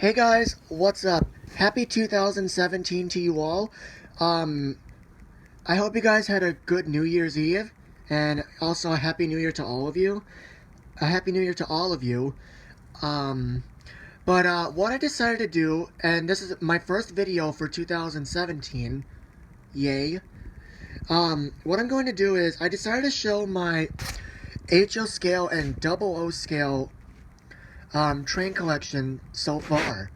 Hey guys, what's up? Happy 2017 to you all. I hope you guys had a good New Year's Eve, and also a Happy New Year to all of you. A Happy New Year to all of you. Um, what I decided to do, and this is my first video for 2017, yay. What I'm going to do is, I decided to show my HO scale and double O scale, train collection so far.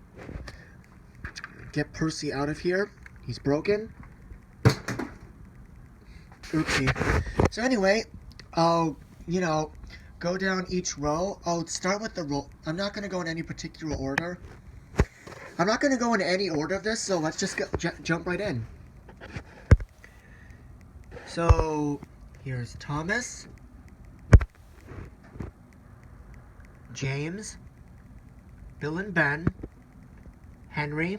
Get Percy out of here. He's broken. Oopsie. So anyway, I'll, go down each row. I'll start with the row. I'm not going to go in any particular order. I'm not going to go in any order of this, so let's just jump right in. So, here's Thomas, James, Bill and Ben, Henry,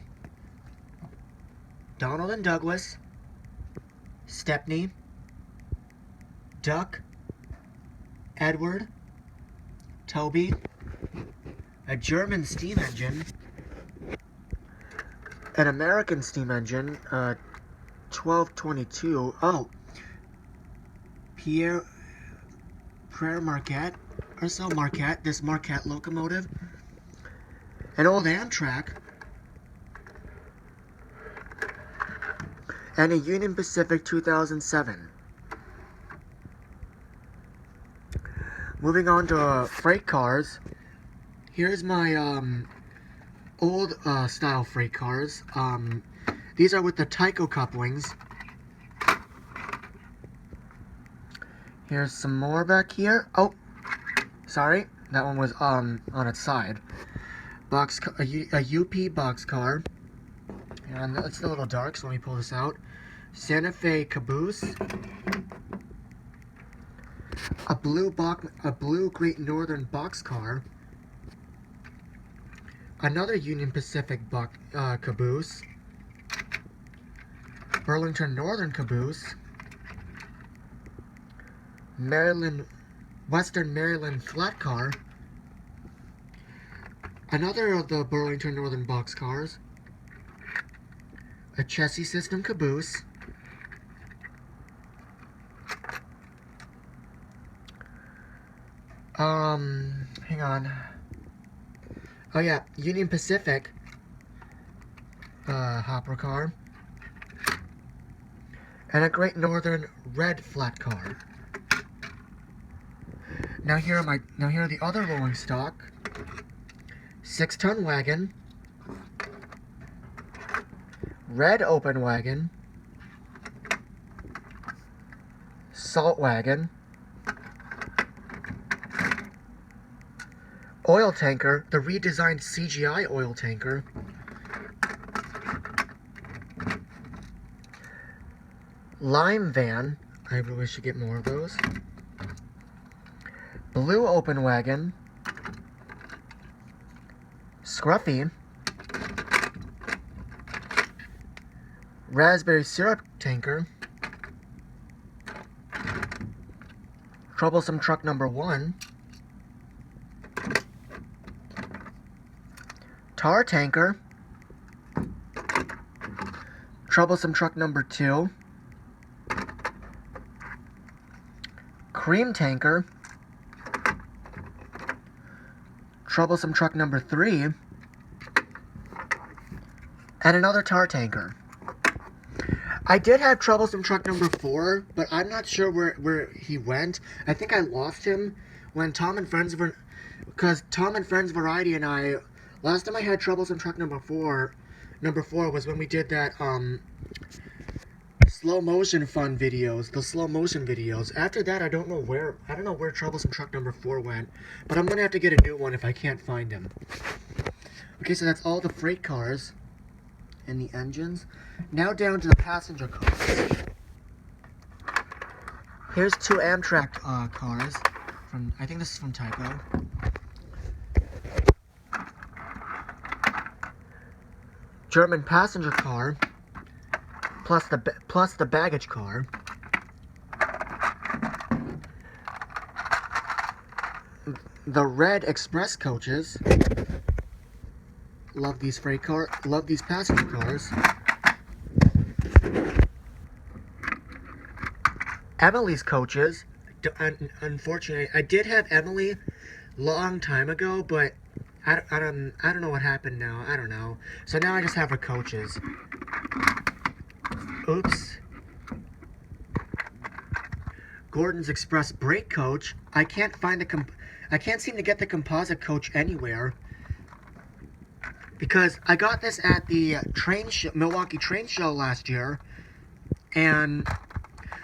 Donald and Douglas, Stepney, Duck, Edward, Toby, a German steam engine, an American steam engine, 1222, Pierre Marquette, this Marquette locomotive, an old Amtrak, and a Union Pacific 2007. Moving on to freight cars, here's my old style freight cars. These are with the Tyco couplings. Here's some more back here. Oh, sorry, that one was on its side. A UP boxcar, and it's a little dark, so let me pull this out. Santa Fe caboose. A blue Great Northern boxcar. Another Union Pacific caboose. Burlington Northern caboose. Western Maryland flat car. Another of the Burlington Northern boxcars. A chassis system caboose. Hang on. Oh yeah, Union Pacific hopper car. And a Great Northern red flat car. Now here are the other rolling stock. 6-ton wagon. Red open wagon. Salt wagon. Oil tanker, the redesigned CGI oil tanker. Lime van, I really should get more of those. Blue open wagon. Scruffy. Raspberry syrup tanker. Troublesome truck number 1. Tar tanker. Troublesome truck number 2. Cream tanker. Troublesome truck number 3. And another tar tanker. I did have troublesome truck number 4, but I'm not sure where he went. I think I lost him when Tom and Friends Variety and I, last time I had troublesome truck number 4 was when we did that slow motion fun videos, the slow motion videos. After that, I don't know where troublesome truck number 4 went, but I'm gonna have to get a new one if I can't find him. Okay, so that's all the freight cars and the engines. Now down to the passenger cars. Here's 2 Amtrak cars from, I think this is from Tyco. German passenger car, plus the baggage car. The red express coaches, Love these love these passenger cars. Emily's coaches. Unfortunately, I did have Emily long time ago, but I don't know what happened now. I don't know. So now I just have her coaches. Oops. Gordon's Express brake coach. I can't find I can't seem to get the composite coach anywhere, because I got this at the Milwaukee train show last year, and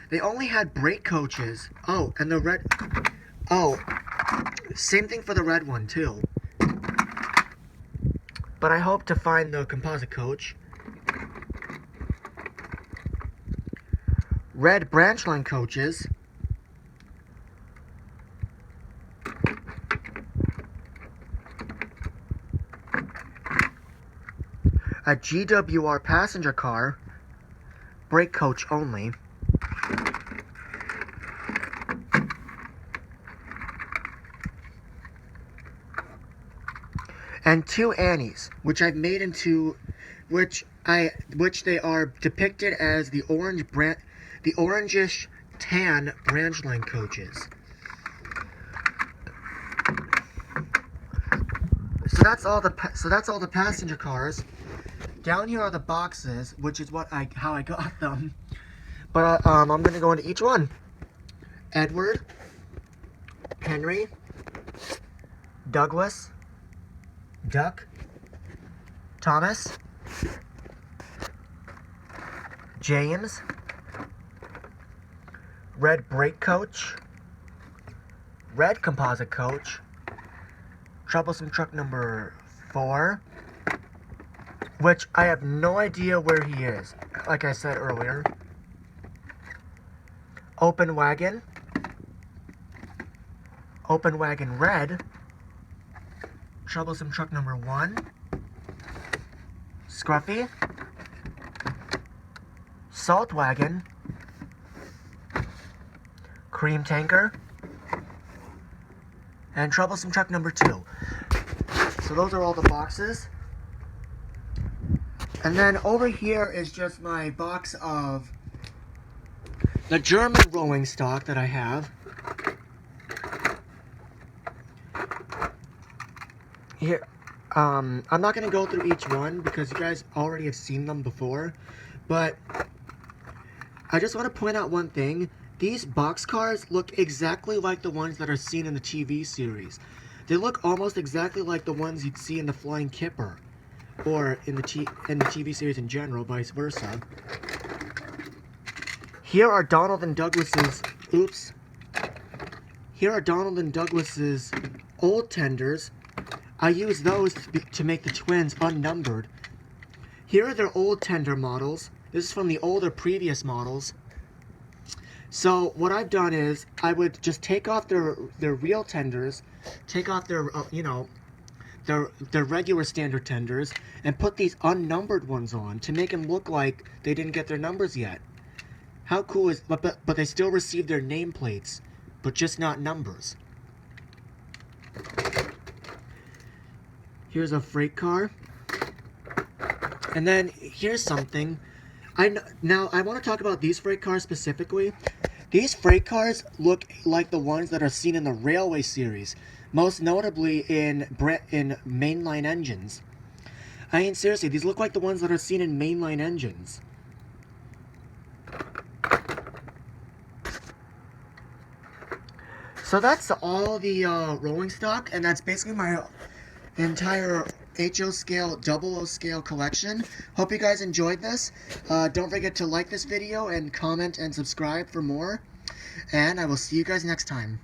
they only had brake coaches. Oh, and the red. Oh, same thing for the red one too. But I hope to find the composite coach. Red branch line coaches. A GWR passenger car, brake coach only. And 2 Annies, which I've made into, which they are depicted as the orangish tan branch line coaches. So that's all the passenger cars. Down here are the boxes, which is how I got them. But I'm gonna go into each one. Edward, Henry, Douglas, Duck, Thomas, James, red brake coach, red composite coach, troublesome truck number 4, which I have no idea where he is, like I said earlier. Open wagon red, troublesome truck number 1, Scruffy, salt wagon, cream tanker, and troublesome truck number 2. So those are all the boxes. And then over here is just my box of the German rolling stock that I have. Here, I'm not going to go through each one because you guys already have seen them before, but I just want to point out one thing. These boxcars look exactly like the ones that are seen in the TV series. They look almost exactly like the ones you'd see in the Flying Kipper, or in the TV series in general, vice versa. Here are Donald and Douglas's, Here are Donald and Douglas's old tenders. I use those to make the twins unnumbered. Here are their old tender models. This is from the older previous models. So what I've done is I would just take off their real tenders, take off their their regular standard tenders, and put these unnumbered ones on to make them look like they didn't get their numbers yet. How cool is, but they still receive their nameplates, but just not numbers. Here's a freight car. And then here's something. Now I want to talk about these freight cars specifically. These freight cars look like the ones that are seen in the Railway series, most notably in mainline engines. I mean, seriously, these look like the ones that are seen in mainline engines. So that's all the rolling stock, and that's basically my entire HO scale, 00 scale collection. Hope you guys enjoyed this. Don't forget to like this video and comment and subscribe for more. And I will see you guys next time.